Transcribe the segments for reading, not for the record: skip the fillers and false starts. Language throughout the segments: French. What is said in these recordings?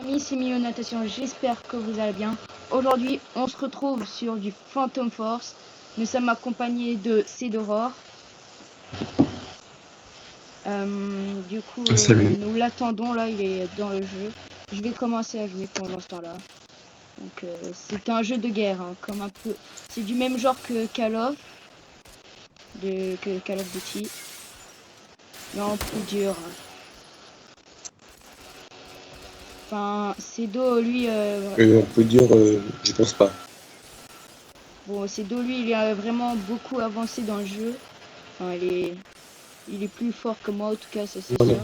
Amis, c'est Mio Natation, j'espère que vous allez bien. Aujourd'hui, on se retrouve sur du Phantom Force. Nous sommes accompagnés de Cédoror. Du coup, nous l'attendons là, il est dans le jeu. Je vais commencer à jouer pendant ce temps-là. Donc, c'est un jeu de guerre, hein, comme un peu. C'est du même genre que Call of Duty, mais en plus dur. Hein. Enfin, Cédo, lui. On peut dire, je pense pas. Bon, Cédo, lui, il est vraiment beaucoup avancé dans le jeu. Enfin, il est plus fort que moi, en tout cas, ça c'est sûr. Ouais,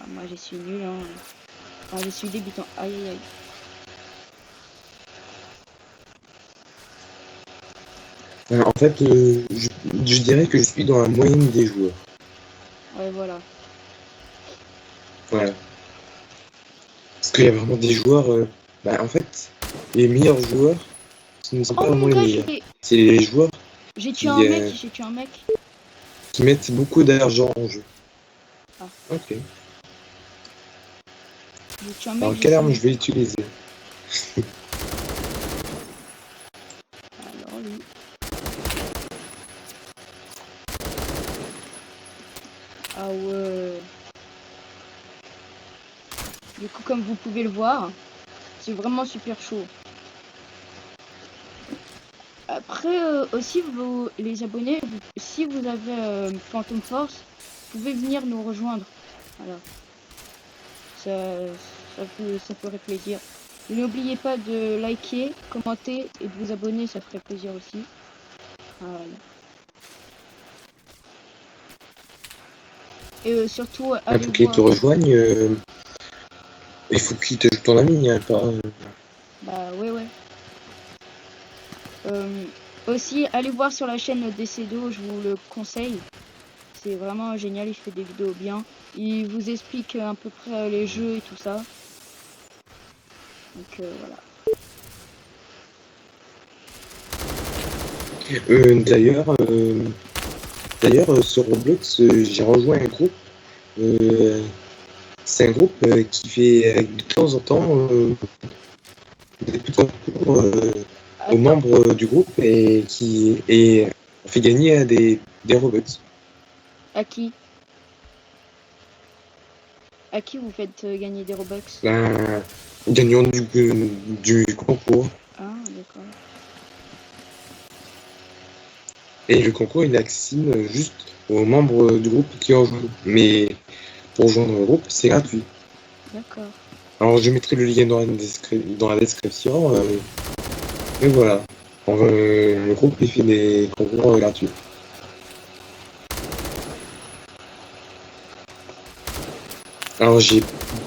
moi, je suis nul. Hein. Enfin, je suis débutant. Aïe, aïe, aïe. En fait, je dirais que je suis dans la moyenne des joueurs. Ouais, voilà. Voilà. Parce qu'il y a vraiment des joueurs. En fait, les meilleurs joueurs, ce ne sont pas vraiment les meilleurs. C'est les joueurs. J'ai tué un mec. Qui mettent beaucoup d'argent en jeu. Ah. Ok. J'ai tué un mec. Alors, quelle arme je vais utiliser? Alors, lui. Ah ouais. Du coup, comme vous pouvez le voir, c'est vraiment super chaud. Après, aussi, les abonnés, si vous avez Phantom Force, vous pouvez venir nous rejoindre. Voilà. Ça ferait plaisir. N'oubliez pas de liker, commenter et de vous abonner, ça ferait plaisir aussi. Voilà. Et surtout, allez pour qu'ils te rejoignent, il faut qu'ils te jouent ton ami, hein, pas... Bah ouais. Aussi, allez voir sur la chaîne DCDO, je vous le conseille. C'est vraiment génial, il fait des vidéos bien. Il vous explique à peu près les jeux et tout ça. Donc voilà. D'ailleurs, sur Roblox, j'ai rejoint un groupe. C'est un groupe qui fait de temps en temps des petits concours aux membres du groupe et qui fait gagner des Robux. À qui vous faites gagner des Robux? Gagnant du concours. Ah, d'accord. Et le concours, il est accessible juste aux membres du groupe qui en jouent. Mais pour rejoindre le groupe, c'est gratuit. D'accord. Alors, je mettrai le lien dans la description. Et voilà. Le groupe, il fait des concours gratuits. Alors, j'ai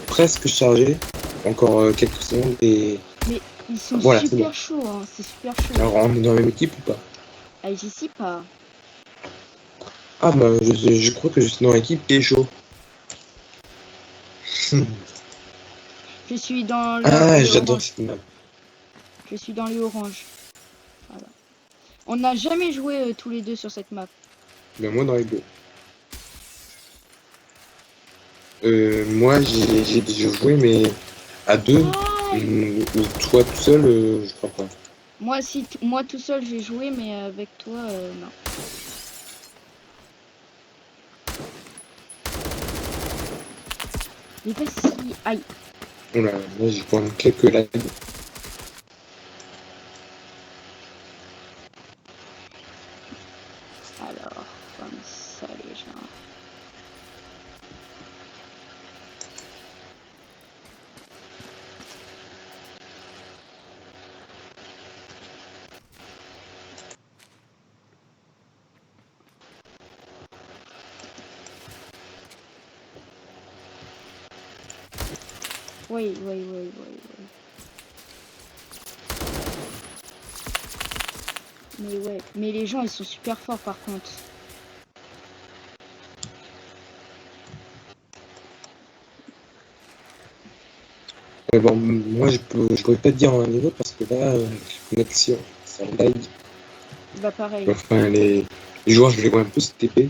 presque chargé. Encore quelques secondes et... Mais ils sont super chauds, hein. C'est super chaud. Alors, on est dans la même équipe ou pas? Ah, j'y suis pas. Ah, bah, je crois que je suis dans l'équipe qui est chaud. Je suis dans le... Ah, j'adore cette map. Je suis dans les oranges. Voilà. On n'a jamais joué tous les deux sur cette map. Ben, moi, dans les bleus. Moi, j'ai déjà joué, mais à deux, ou toi tout seul, je crois pas. Moi tout seul, j'ai joué, mais avec toi, non. Mais pas si... Aïe. Oula, là, j'ai quand même quelques lags. Alors, comme ça, les gens... Oui. Mais ouais, mais les gens, ils sont super forts par contre. Bon, moi, je pourrais pas te dire un niveau parce que là, la connexion, ça lag. Bah pareil. Enfin, les joueurs, je les vois un peu se TP.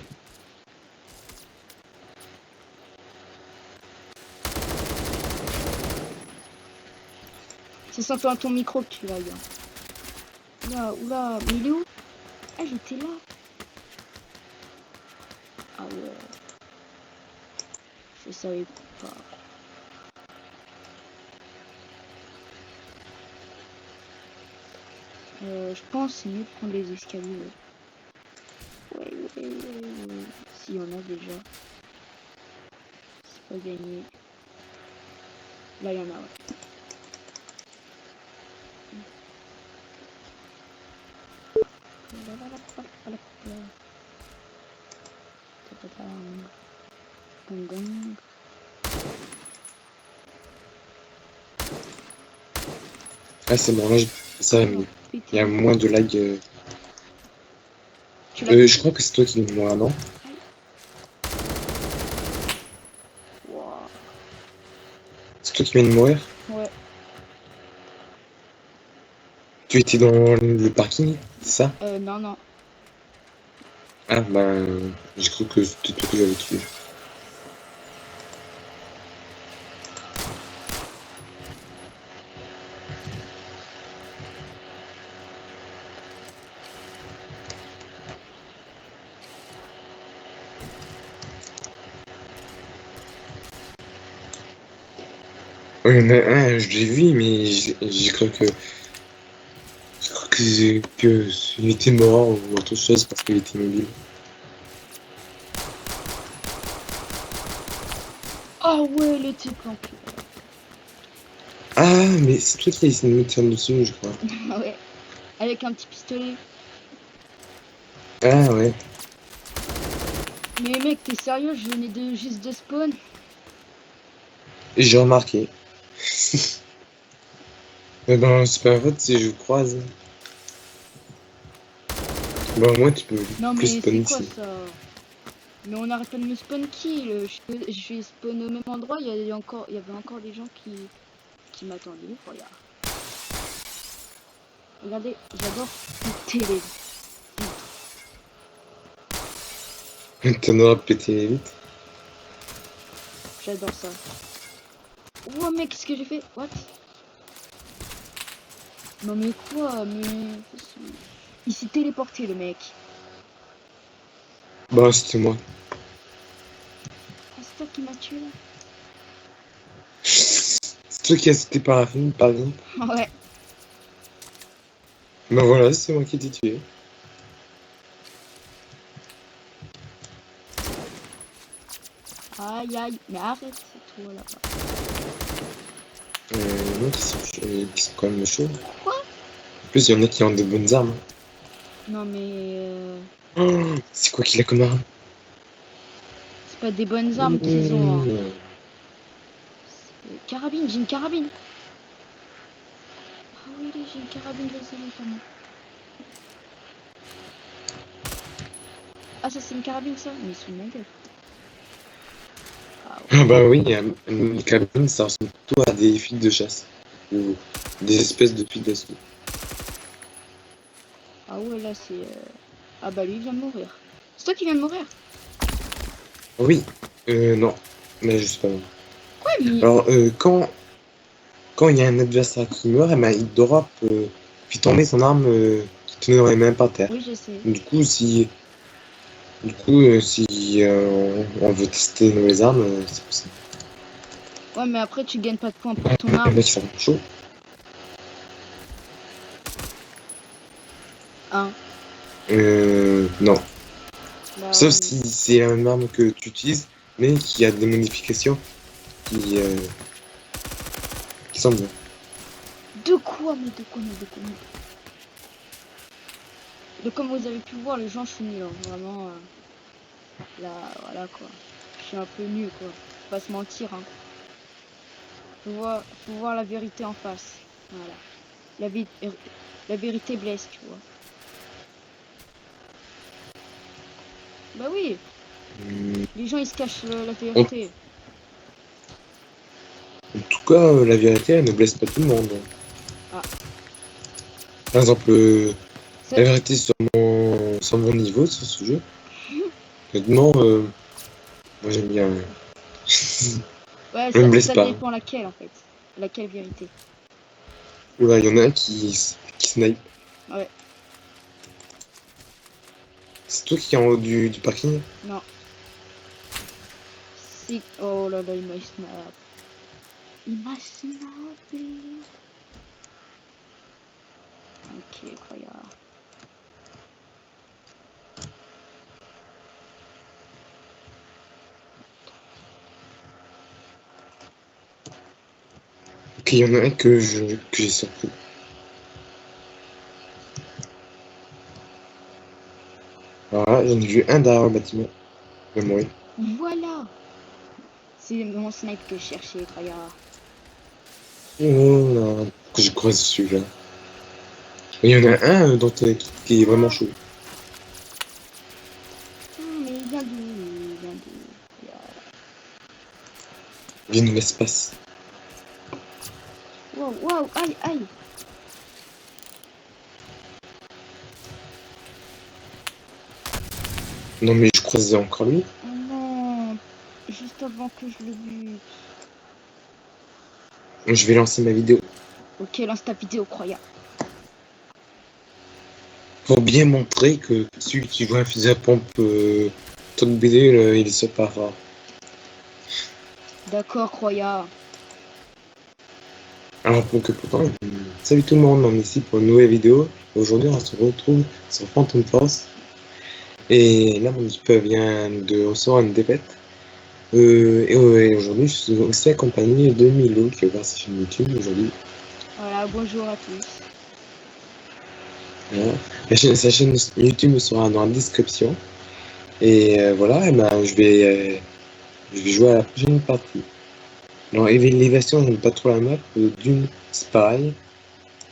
C'est sans ton micro que tu l'as, gars. Oula, oula, mais il est où? Ah, j'étais là. Ah ouais. Je savais pas. Je pense que c'est mieux de prendre les escaliers. Ouais. S'il y en a déjà. C'est pas gagné. Là, il y en a, ouais. Ah, c'est bon, là, ça, il y a moins de lag. Je crois que c'est toi qui me vois, non? Wow. C'est toi qui viens de mourir? Ouais. Tu étais dans le parking, c'est ça? Non. Ah, bah, j'ai cru que c'était toi que j'avais tué. Oui, il y en a un, je l'ai vu, mais j'ai cru que. Je crois que il était mort ou autre chose parce qu'il était mobile. Oh ouais, le type planqué. Ah, mais c'est toi qui as essayé de me tirer dessus, je crois. Ouais. Avec un petit pistolet. Ah, ouais. Mais mec, t'es sérieux? Je venais juste de spawn. J'ai remarqué. Mais ben, c'est pas grave si je vous croise. Bah, moi, tu peux Non plus mais spawn c'est quoi ici. ça? Mais on arrête pas de me spawn kill. Je vais spawn au même endroit. Il y avait encore des gens qui m'attendaient. Regarde. Regardez, j'adore péter les vitres. T'en auras pété vite. J'adore ça. Oh mec, qu'est-ce que j'ai fait? What? Non mais quoi? Mais il s'est téléporté le mec. Bah, c'était moi. Ah, c'est toi qui m'as tué là? C'est toi qui as sauté par la fenêtre, par exemple. Ouais. Bah voilà, c'est moi qui t'ai tué. Aïe. Mais arrête, c'est toi là-bas. Non, qui sont quand même chauds. Quoi? En plus, il y en a qui ont de bonnes armes. Non mais Oh, c'est quoi qu'il a comme arme? c'est pas des bonnes armes qu'ils ont. Hein. Mmh. Carabine, j'ai une carabine. Ah oui, j'ai une carabine laser notamment. Ah ça c'est une carabine ça? Mais sous ma gueule. Ah, ouais. Ah bah oui, une cabine, ça ressemble plutôt à des fils de chasse. Ou des espèces de fils d'assaut. Ah ouais là c'est... Ah bah lui il vient de mourir. C'est toi qui viens de mourir? Oui, non, mais je sais pas. Quoi mais... Alors, quand il y a un adversaire qui meurt, eh ben, il drop, puis tomber son arme qui tenait dans les mains par terre. Oui je sais. Si on veut tester de nouvelles armes, c'est possible. Ouais mais après tu gagnes pas de points pour ton Le arme. mec, il fait chaud. Hein. Non. Bah, Sauf ouais, si c'est la même arme que tu utilises, mais qui a des modifications qui sont bien. De quoi mais de quoi. Donc comme vous avez pu le voir, les gens je suis nul. Hein. Vraiment... là, voilà quoi. Je suis un peu nul quoi. Faut pas se mentir hein. Faut voir la vérité en face. Voilà. La vérité blesse, tu vois. Bah oui, les gens ils se cachent la vérité. En tout cas, la vérité, elle ne blesse pas tout le monde. Ah. Par exemple, la vérité sur mon niveau sur ce jeu. Honnêtement, moi j'aime bien. Ouais, Je me blesse ça pas. dépend laquelle en fait. Laquelle vérité. Oula, il y en a un qui snipe. Ouais. C'est toi qui est en haut du parking? Non. Si. Oh là là, il m'a snap. Il m'a snappé. Ok, incroyable. Ok, il y en a un que j'ai surpris. Alors là, j'en ai vu un derrière le bâtiment. Il va mourir. Voilà. C'est mon snipe que je cherchais, incroyable. Oh là, que je croise celui-là. Il y en a un qui est vraiment chaud. Mais il vient d'où? Il vient d'où? Incroyable. Il vient de l'espace. Wow, wow, aïe, aïe. Non mais je croisais encore lui. Oh non. Juste avant que je le bute. Je vais lancer ma vidéo. Ok, lance ta vidéo, croyable. Pour bien montrer que celui qui joue un fusil à pompe top BD, il est super fort. D'accord, croyable. Alors pour que pourtant, salut tout le monde, on est ici pour une nouvelle vidéo. Aujourd'hui on se retrouve sur Phantom Force. Et là mon équipe vient de recevoir une défaite. Et aujourd'hui je suis aussi accompagné de Milo qui va voir sa chaîne YouTube aujourd'hui. Voilà, bonjour à tous. Voilà. Sa chaîne YouTube sera dans la description. Et voilà, et ben, je vais jouer à la prochaine partie. Alors, élévation, j'aime pas trop la map. Dune, c'est pareil.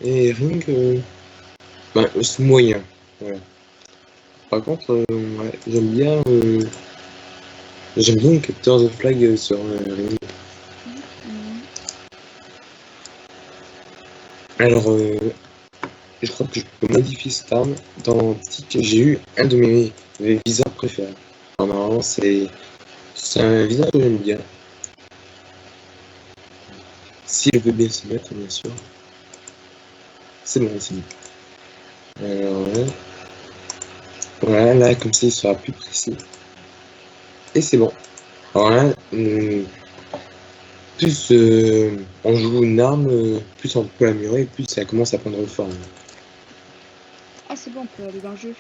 Et Ring, ben, c'est moyen. Voilà. Par contre, ouais, j'aime bien le capteur de flag sur Ring. Alors, je crois que je peux modifier cette arme dans Tic. J'ai eu un de mes viseurs préférés. Alors, normalement, c'est un viseur que j'aime bien. S'il veut bien se mettre, bien sûr. C'est bon, c'est bon. Alors, voilà, là, comme ça, il sera plus précis. Et c'est bon. Alors là, plus on joue une arme, plus on peut l'améliorer, plus ça commence à prendre forme. Ah, c'est bon, on peut aller dans le jeu.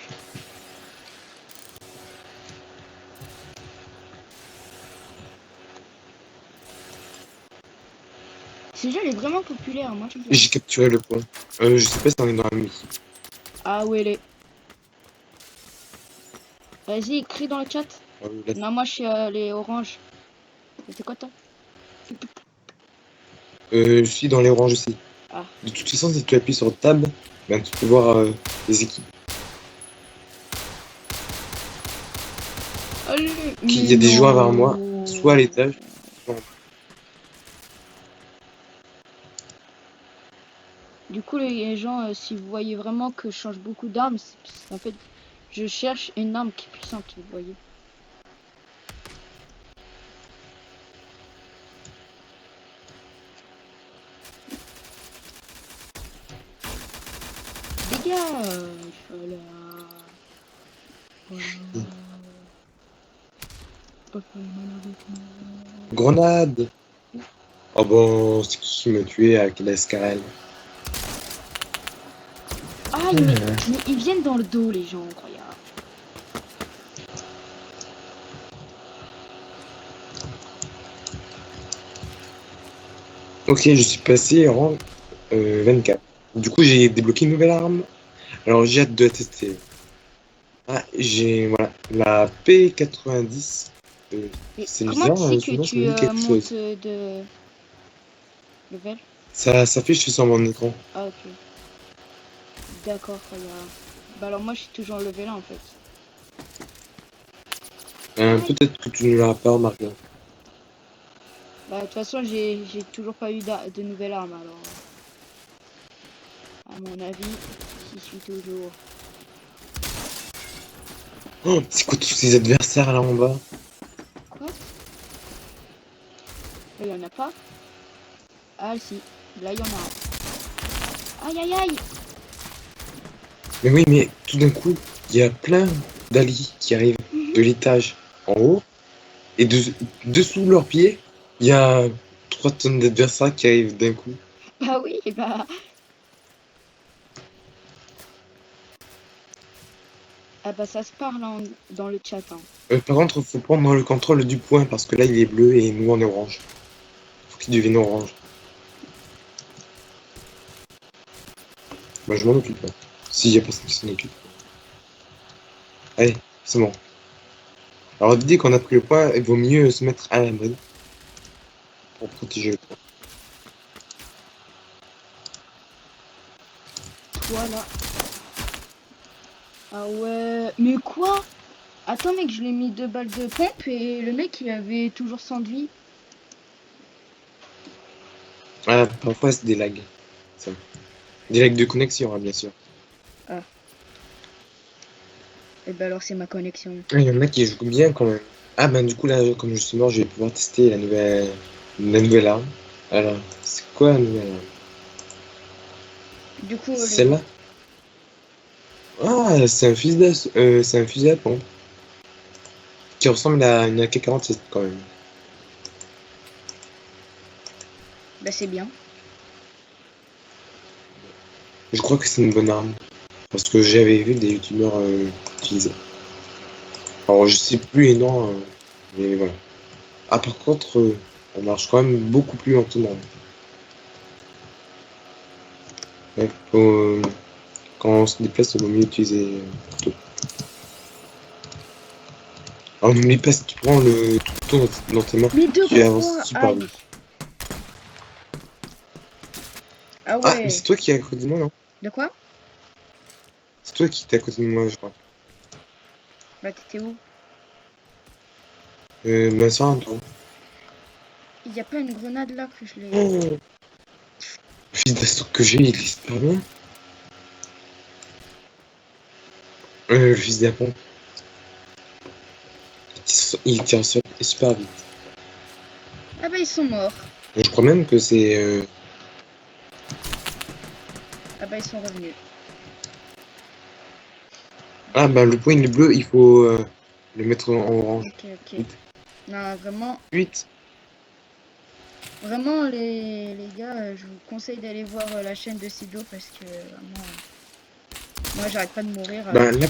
Ce jeu il est vraiment populaire, moi j'aime bien. J'ai capturé le point. Je sais pas si on est dans la nuit. Ah, où elle est? Vas-y, écris dans le chat. Là, Non, moi je suis les oranges. C'est quoi toi? je suis dans les oranges aussi. Ah. De toute façon, si tu appuies sur Tab, ben, tu peux voir les équipes. Allez, Il y a des joueurs vers moi, soit à l'étage, soit en bas. Du coup, les gens, si vous voyez vraiment que je change beaucoup d'armes, en fait, je cherche une arme qui est puissante, vous voyez. Dégage, voilà. Grenade! Oh bon, c'est qui m'a tué avec la SKL. Ah, mais ils viennent dans le dos, les gens, incroyable. Ok, je suis passé rang 24. Du coup, j'ai débloqué une nouvelle arme. Alors, j'ai hâte de la tester. Ah, j'ai voilà, la P90. C'est Comment tu bizarre, sais ce que nom, ça me dit tu quelque montes chose. de level? Ça s'affiche sur mon écran. Ah, ok. D'accord, regarde. Bah alors moi je suis toujours level 1 en fait. Peut-être que tu ne l'as pas remarqué. Bah de toute façon j'ai toujours pas eu de nouvelle arme alors. À mon avis, j'y suis toujours. Oh, c'est quoi tous ces adversaires là en bas? Quoi? Il y en a pas? Ah si, là il y en a un. Aïe aïe aïe. Mais oui, mais tout d'un coup, il y a plein d'alliés qui arrivent de l'étage en haut. Et dessous leurs pieds, il y a 3 tonnes d'adversaires qui arrivent d'un coup. Bah oui, bah... Ah bah ça se parle dans le chat. Hein. Par contre, faut prendre le contrôle du point parce que là, il est bleu et nous, on est orange. Faut qu'il devienne orange. Bah, je m'en occupe. Hein. Si, y a personne qui s'en occupe. Allez, c'est bon. Alors, dès qu'on a pris le point, il vaut mieux se mettre à l'abri pour protéger le point. Voilà. Ah ouais. Mais quoi? Attends mec, je lui ai mis 2 balles de pompe et le mec il avait toujours 100 de vie. Ah, parfois, c'est des lags. Ça. Des lags de connexion, hein, bien sûr. Ah. Et ben alors c'est ma connexion. Il y en a qui jouent bien quand même. Ah, ben du coup, là, comme je suis mort, je vais pouvoir tester la nouvelle arme. Alors, c'est quoi la nouvelle arme? Du coup, Celle-là? Ah, c'est un c'est un fusil à pompe. Qui ressemble à une AK-47 quand même. bah c'est bien. Je crois que c'est une bonne arme. Parce que j'avais vu des youtubeurs utiliser. Alors je sais plus les noms, mais voilà. Ah par contre, on marche quand même beaucoup plus lentement. Ouais, quand on se déplace, il vaut mieux utiliser couteau. Alors n'oublie pas, si tu prends le couteau dans tes mains, Mais de tu quoi? avances super Aïe. vite. Ah Ah, mais ouais. c'est toi qui es à côté de moi, non? De quoi? C'est toi qui es à côté de moi, je crois. Bah t'étais où? Ma soeur, toi. Il y a pas une grenade là que je l'ai... Oh, le fils d'assaut que j'ai, il est super bien. Le fils d'apont. Il tire super vite. Ah bah ils sont morts. Je crois même que c'est... Ah bah ils sont revenus. Ah bah le point il est bleu, il faut le mettre en orange. Ok, ok. Non, vraiment, 8. vraiment les gars, je vous conseille d'aller voir la chaîne de Sido parce que vraiment, moi j'arrête pas de mourir. Bah là...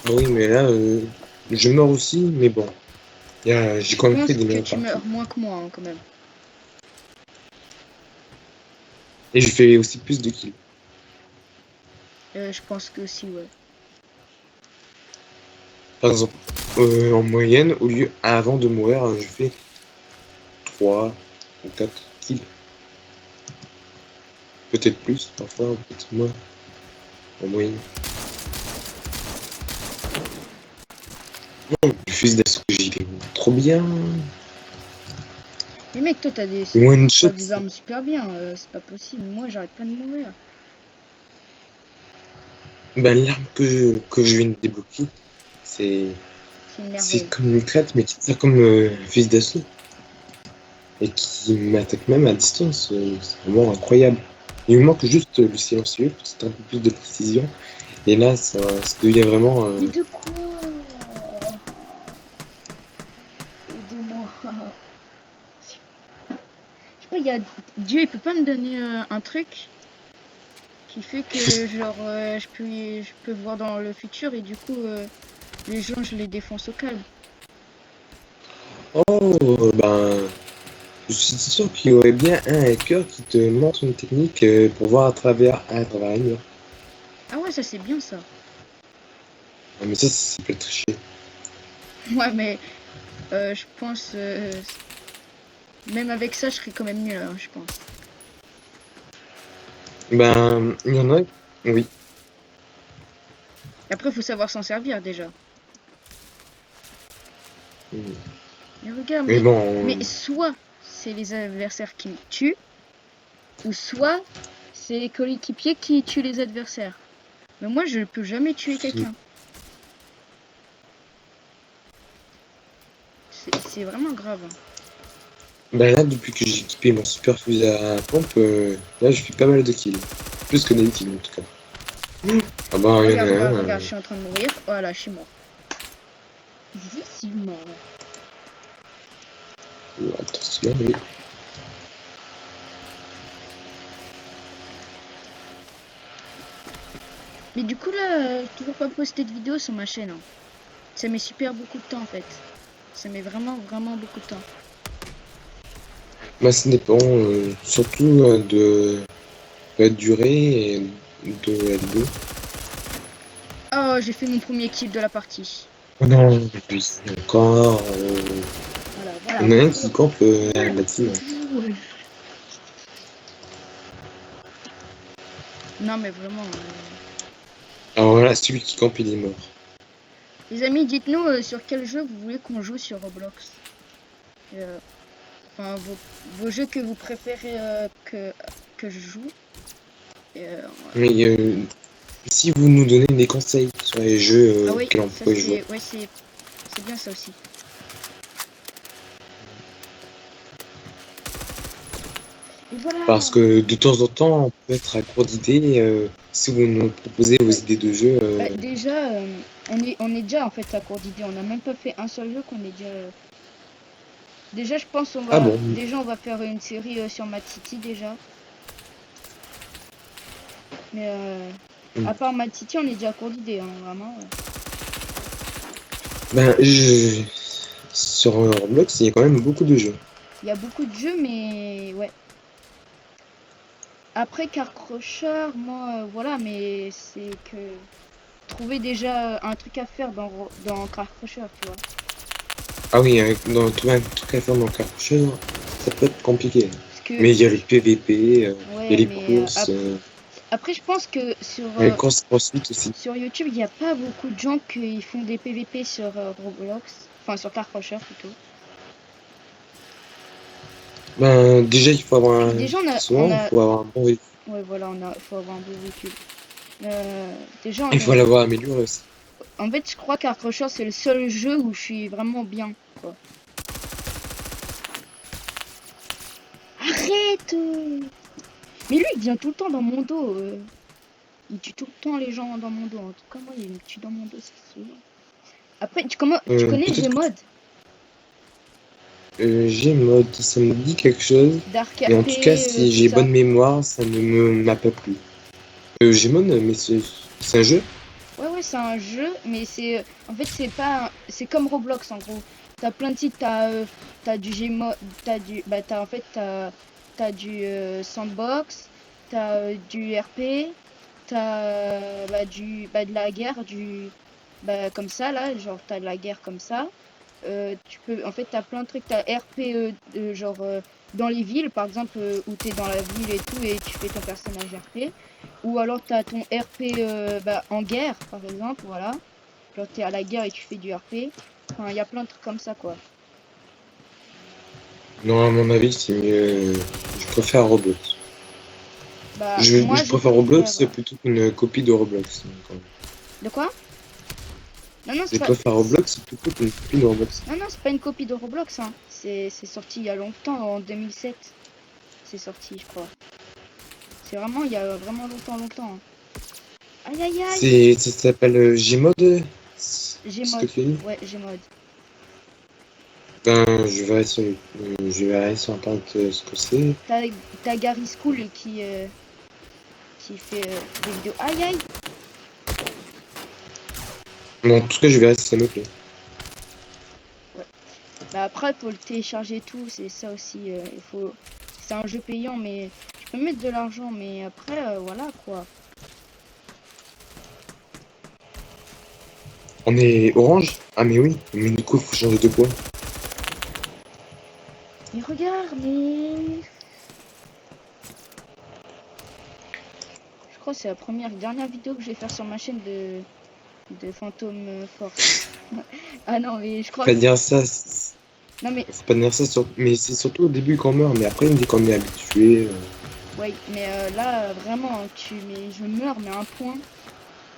Ah oui mais là, je meurs aussi, mais bon. J'ai quand Je même fait pense des que meilleures tu parties. meurs moins que moi hein, quand même. Et je fais aussi plus de kills. Je pense que aussi, ouais. Par exemple, en moyenne, avant de mourir, je fais 3 ou 4 kills. Peut-être plus, parfois, peut-être moins, en moyenne. Oh, le fils d'assaut que j'y vais trop bien. Mais mec, toi t'as des One shot. armes super bien, c'est pas possible. Moi j'arrête pas de mourir. Bah, l'arme que je viens de débloquer, c'est C'est une c'est merveille. comme une crête, mais qui tire comme un fils d'assaut. Et qui m'attaque même à distance. C'est vraiment incroyable. Il me manque juste le silencieux, pour un peu plus de précision. Et là, ça devient vraiment... Mais de quoi? Aidez-moi. Je sais pas, Dieu il peut pas me donner un truc qui fait que genre je peux voir dans le futur et du coup les gens je les défonce au calme. Oh, ben... Je suis sûr qu'il y aurait bien un hacker qui te montre une technique pour voir à travers un mur. Ah ouais, ça c'est bien ça. Ah, mais ça peut tricher. Ouais, mais je pense même avec ça je serais quand même nul, hein, je pense. Ben, il y en a... Oui. Après faut savoir s'en servir déjà. Mais regarde, Mais bon... mais soit c'est les adversaires qui me tuent, ou soit c'est les coéquipiers qui tuent les adversaires. Mais moi je peux jamais tuer quelqu'un. C'est vraiment grave. Hein. Ben là, depuis que j'ai équipé mon super fusil à pompe, là, je fais pas mal de kills. Plus que d'habitude, en tout cas. Ah bah, il y en a Regarde, regarde, un. regarde, je suis en train de mourir. Voilà, je suis mort. Je suis mort. Attention, oui. Mais du coup, là, toujours pas posté de vidéo sur ma chaîne. Hein. Ça met super beaucoup de temps, en fait. Ça met vraiment, vraiment beaucoup de temps. Bah, ça dépend surtout de la durée et de la vidéo. Oh, j'ai fait mon premier kill de la partie. Oh non, oui, encore. Voilà, Il y en a voilà. un qui campe un bâtiment. Non, mais vraiment. Alors voilà, celui qui campe, il est mort. Les amis, dites-nous sur quel jeu vous voulez qu'on joue sur Roblox. Enfin, vos jeux que vous préférez que je joue. Voilà. Mais si vous nous donnez des conseils sur les jeux Ah oui, auxquels on ça pourrait jouer. c'est ouais, c'est bien ça aussi. Et voilà. Parce que de temps en temps, on peut être à court d'idées. Si vous nous proposez vos idées de jeu. Bah, déjà, on est déjà en fait à court d'idées. On n'a même pas fait un seul jeu qu'on est déjà. Déjà, je pense Ah bon? on va faire une série sur Mad City déjà. Mais à part Mad City, on est déjà à court d'idées, hein, vraiment. Ben, sur Roblox, il y a quand même beaucoup de jeux. Il y a beaucoup de jeux, mais ouais. Après Car Crusher, moi, voilà, mais c'est que trouver déjà un truc à faire dans Car Crusher, tu vois. Ah oui, dans tout un truc à faire dans Cartouche, ça peut être compliqué. Parce que, Mais il y a le PVP, il y a ouais, les mais courses, après, je pense que les courses ensuite aussi. sur YouTube, il n'y a pas beaucoup de gens qui font des PVP sur Roblox, enfin sur Car Crusher plutôt. Ben, déjà, il faut avoir un. Déjà, Souvent, il faut avoir un bon véhicule. ouais, voilà, faut avoir un bon véhicule. Déjà, Il faut l'avoir amélioré aussi. en fait, je crois Car Crusher, c'est le seul jeu où je suis vraiment bien, quoi. Arrête! Mais lui, il vient tout le temps dans mon dos. Il tue tout le temps les gens dans mon dos. En tout cas, moi, il me tue dans mon dos, c'est sûr. Après, tu connais Gmod? Gmod, ça me dit quelque chose. Dark Et en RP, tout cas, si j'ai bonne mémoire, ça ne m'a pas plu. Gmod, mais c'est un jeu? Ouais, c'est un jeu, mais c'est. En fait, c'est pas. C'est comme Roblox en gros. T'as plein de sites, t'as du Gmod, t'as du. Bah, t'as en fait, t'as du sandbox, t'as du RP, t'as de la guerre, comme ça là, genre t'as de la guerre comme ça. Tu peux, en fait, t'as plein de trucs. T'as RP, dans les villes, par exemple, où t'es dans la ville et tout, et tu fais ton personnage RP. Ou alors t'as ton RP en guerre, par exemple, voilà. Genre t'es à la guerre et tu fais du RP. Enfin, il y a plein de trucs comme ça, quoi. Non, à mon avis, c'est mieux. Je préfère Roblox. Bah, Je préfère Roblox plutôt qu'une copie de Roblox. De quoi? Non, non, Je préfère Roblox plutôt qu'une copie de Roblox. Non, non, c'est pas une copie de Roblox, hein. C'est sorti il y a longtemps, en 2007. C'est sorti, je crois. C'est vraiment, il y a vraiment longtemps, longtemps. Hein. Aïe, aïe, aïe. Ça s'appelle Gmod? Gmod. Ouais, Gmod. Ben, je verrai sur internet ce que c'est. T'as Gary School qui fait des vidéos. Aïe, aïe. Bon, en tout cas, je verrai si ça me plaît. Ouais. Bah après, pour le télécharger et tout, c'est ça aussi. C'est un jeu payant, mais tu peux mettre de l'argent, mais après, voilà quoi. On est orange? Ah, mais oui, mais du coup, il faut changer de poids. Mais regarde, mais. Je crois que c'est la dernière vidéo que je vais faire sur ma chaîne de Fantôme Force. Ah non, mais je crois Pas dire ça. Non, mais. Faut pas dire ça, mais c'est surtout au début qu'on meurt, mais après, dès qu'on est habitué. Ouais, mais là, vraiment, mais je meurs, mais à un point.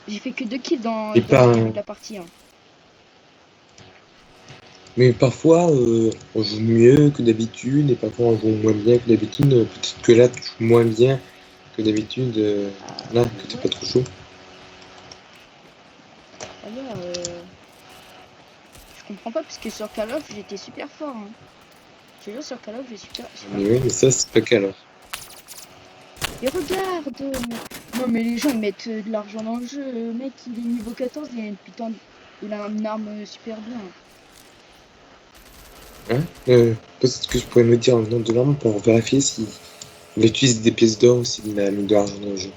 J'ai fait que 2 kills dans le début de la partie. Hein. Mais parfois, on joue mieux que d'habitude, et parfois on joue moins bien que d'habitude. Peut-être que là, tu joues moins bien que d'habitude, là, que t'es Ouais. pas trop chaud. Alors, je comprends pas parce que sur Call of j'étais super fort. Hein. Je te jure, sur Call of j'ai super Mais fort. oui, mais ça, c'est pas qu'alors. Et regarde non mais les gens ils mettent de l'argent dans le jeu. Le mec il est niveau 14, il a une putain il a une arme super bien. Hein? Peut-être que je pourrais me dire le nom de l'arme pour vérifier si il utilise des pièces d'or ou s'il a mis de l'argent dans le jeu.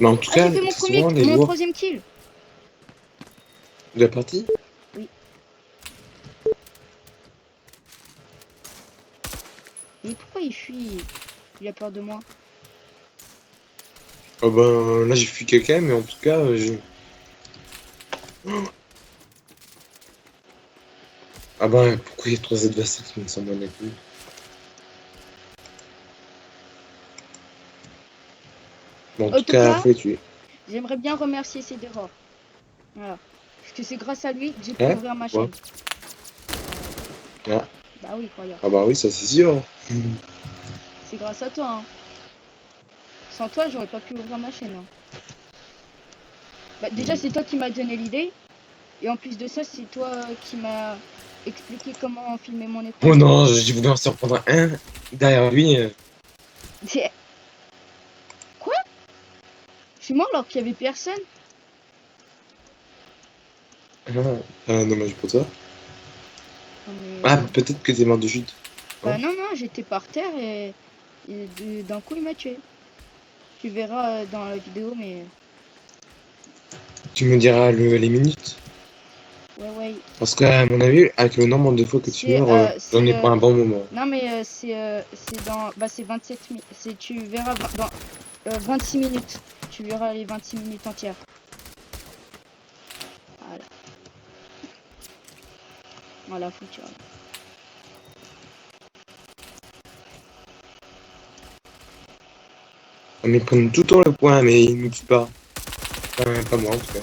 Mais en tout Ah j'ai cas, fait très souvent, les mon joueurs troisième kill. de la partie, Oui. Mais pourquoi il fuit? Il a peur de moi. oh ben, là j'ai fui quelqu'un, mais en tout cas, ah ben, pourquoi il y a trois adversaires qui me semblent un coup? Bon, en En tout tout cas, cas, faut les tuer. j'aimerais bien remercier Cédéror. Voilà. Parce que c'est grâce à lui que j'ai pu Hein? ouvrir ma Pourquoi? chaîne. Ah. Bah oui, croyant. Ah bah oui, ça c'est sûr. C'est grâce à toi. Hein. Sans toi, j'aurais pas pu ouvrir ma chaîne. Hein. Bah, déjà, c'est toi qui m'as donné l'idée. Et en plus de ça, c'est toi qui m'as expliqué comment filmer mon écran. Oh non, j'ai voulu en surprendre un derrière lui. Quoi? Je suis mort alors qu'il y avait personne? Dommage pour toi. Non, Ah, mais... peut-être que t'es mort de chute. Bah Hein? non, non, j'étais par terre et d'un coup, il m'a tué. Tu verras dans la vidéo, mais... Tu me diras les minutes. Ouais, ouais. Parce qu'à mon avis, avec le nombre de fois que tu meurs, j'en ai pour un bon moment. Non, mais c'est dans... Bah, c'est 27 minutes. Tu verras dans 26 minutes. Tu verras les 26 minutes entières. Voilà. Voilà, foutu. Voilà. Mais ils prennent tout le temps le point, mais ils nous tuent pas. Enfin, pas moi en tout cas.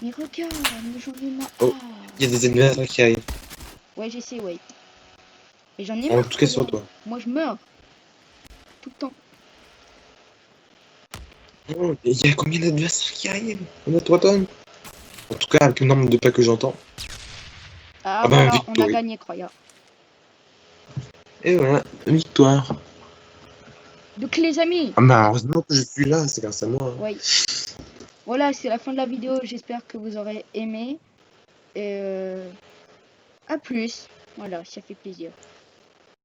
Mais regarde, mais j'en ai marre. Oh, il y a des adversaires qui arrivent. Ouais, j'essaie, ouais. Et j'en ai En marre, tout cas sur regarde. toi. Moi, je meurs. Tout le temps. Oh, il y a combien d'adversaires qui arrivent? On a 3 tonnes. En tout cas, avec le nombre de pas que j'entends. Ah, Ah ben, voilà, on a victoire. gagné, croyant. Et voilà, victoire. Donc, les amis, Ah ben, heureusement que je suis là, c'est grâce à moi. Hein. ouais. Voilà, c'est la fin de la vidéo. J'espère que vous aurez aimé. Et à plus. Voilà, ça fait plaisir.